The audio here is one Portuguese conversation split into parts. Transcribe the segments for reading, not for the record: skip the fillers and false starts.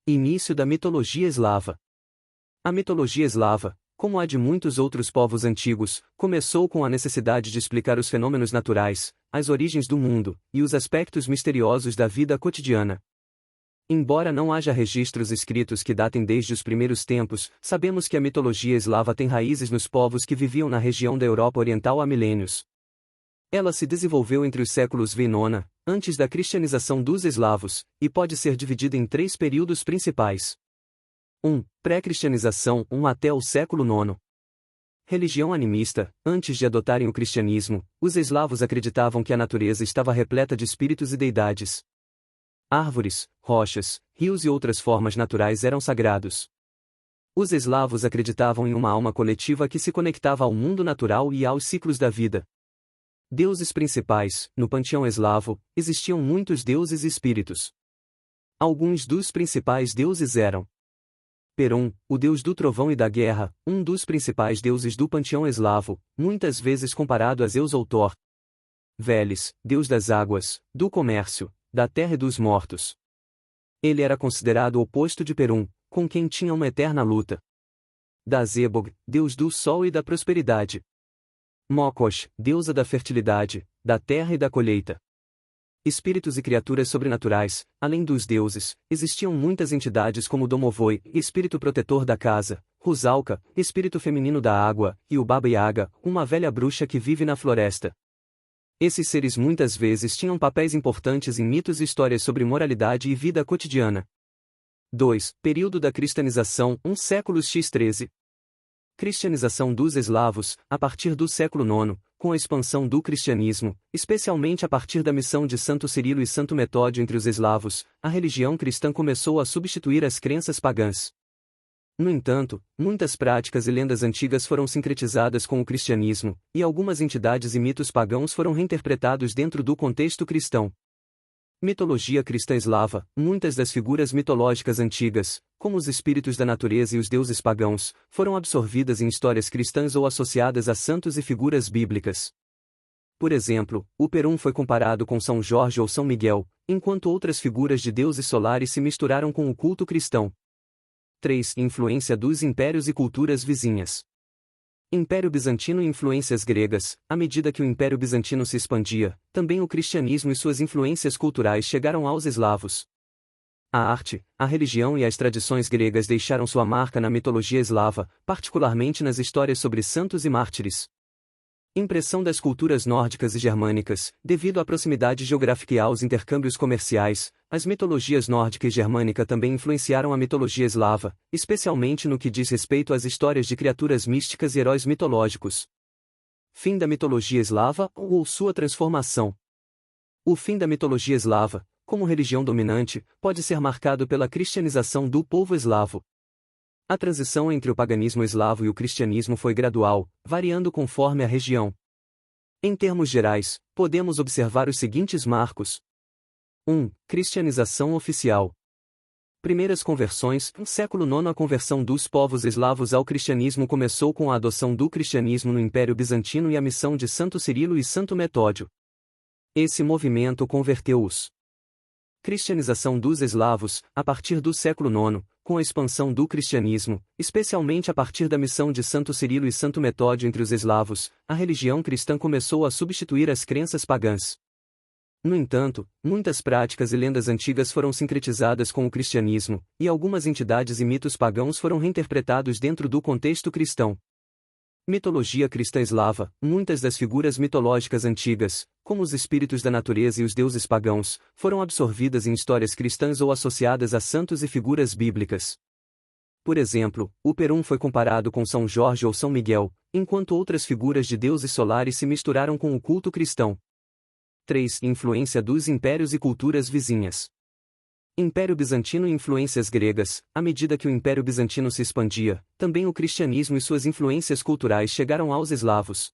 Início da mitologia eslava. A mitologia eslava, como a de muitos outros povos antigos, começou com a necessidade de explicar os fenômenos naturais, as origens do mundo, e os aspectos misteriosos da vida cotidiana. Embora não haja registros escritos que datem desde os primeiros tempos, sabemos que a mitologia eslava tem raízes nos povos que viviam na região da Europa Oriental há milênios. Ela se desenvolveu entre os séculos V e IX, antes da cristianização dos eslavos, e pode ser dividida em 3 períodos principais. 1. Pré-cristianização, até o século IX. Religião animista. Antes de adotarem o cristianismo, os eslavos acreditavam que a natureza estava repleta de espíritos e deidades. Árvores, rochas, rios e outras formas naturais eram sagrados. Os eslavos acreditavam em uma alma coletiva que se conectava ao mundo natural e aos ciclos da vida. Deuses principais. No panteão eslavo, existiam muitos deuses e espíritos. Alguns dos principais deuses eram Perun, o deus do trovão e da guerra, um dos principais deuses do panteão eslavo, muitas vezes comparado a Zeus ou Thor. Veles, deus das águas, do comércio, da terra e dos mortos. Ele era considerado o oposto de Perun, com quem tinha uma eterna luta. Dazebog, deus do sol e da prosperidade. Mokosh, deusa da fertilidade, da terra e da colheita. Espíritos e criaturas sobrenaturais. Além dos deuses, existiam muitas entidades como Domovoi, espírito protetor da casa, Rusalka, espírito feminino da água, e o Baba Yaga, uma velha bruxa que vive na floresta. Esses seres muitas vezes tinham papéis importantes em mitos e histórias sobre moralidade e vida cotidiana. 2. Período da cristianização, séculos x13. Cristianização dos eslavos, a partir do século IX, com a expansão do cristianismo, especialmente a partir da missão de Santo Cirilo e Santo Metódio entre os eslavos, a religião cristã começou a substituir as crenças pagãs. No entanto, muitas práticas e lendas antigas foram sincretizadas com o cristianismo, e algumas entidades e mitos pagãos foram reinterpretados dentro do contexto cristão. Mitologia cristã eslava. Muitas das figuras mitológicas antigas, como os espíritos da natureza e os deuses pagãos, foram absorvidas em histórias cristãs ou associadas a santos e figuras bíblicas. Por exemplo, o Perun foi comparado com São Jorge ou São Miguel, enquanto outras figuras de deuses solares se misturaram com o culto cristão. 3. Influência dos impérios e culturas vizinhas. Império Bizantino e influências gregas. À medida que o Império Bizantino se expandia, também o cristianismo e suas influências culturais chegaram aos eslavos. A arte, a religião e as tradições gregas deixaram sua marca na mitologia eslava, particularmente nas histórias sobre santos e mártires. Impressão das culturas nórdicas e germânicas. Devido à proximidade geográfica e aos intercâmbios comerciais, as mitologias nórdica e germânica também influenciaram a mitologia eslava, especialmente no que diz respeito às histórias de criaturas místicas e heróis mitológicos. Fim da mitologia eslava ou sua transformação. O fim da mitologia eslava, como religião dominante, pode ser marcado pela cristianização do povo eslavo. A transição entre o paganismo eslavo e o cristianismo foi gradual, variando conforme a região. Em termos gerais, podemos observar os seguintes marcos. 1. Cristianização oficial. Primeiras conversões. No século IX, a conversão dos povos eslavos ao cristianismo começou com a adoção do cristianismo no Império Bizantino e a missão de Santo Cirilo e Santo Metódio. Esse movimento converteu-os. Cristianização dos eslavos. A partir do século IX, com a expansão do cristianismo, especialmente a partir da missão de Santo Cirilo e Santo Metódio entre os eslavos, a religião cristã começou a substituir as crenças pagãs. No entanto, muitas práticas e lendas antigas foram sincretizadas com o cristianismo, e algumas entidades e mitos pagãos foram reinterpretados dentro do contexto cristão. Mitologia cristã eslava. Muitas das figuras mitológicas antigas, como os espíritos da natureza e os deuses pagãos, foram absorvidas em histórias cristãs ou associadas a santos e figuras bíblicas. Por exemplo, o Perun foi comparado com São Jorge ou São Miguel, enquanto outras figuras de deuses solares se misturaram com o culto cristão. 3. Influência dos impérios e culturas vizinhas. Império Bizantino e influências gregas. À medida que o Império Bizantino se expandia, também o cristianismo e suas influências culturais chegaram aos eslavos.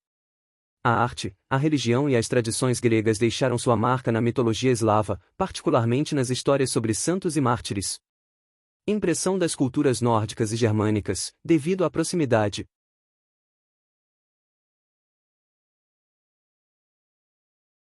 A arte, a religião e as tradições gregas deixaram sua marca na mitologia eslava, particularmente nas histórias sobre santos e mártires. Impressão das culturas nórdicas e germânicas. Devido à proximidade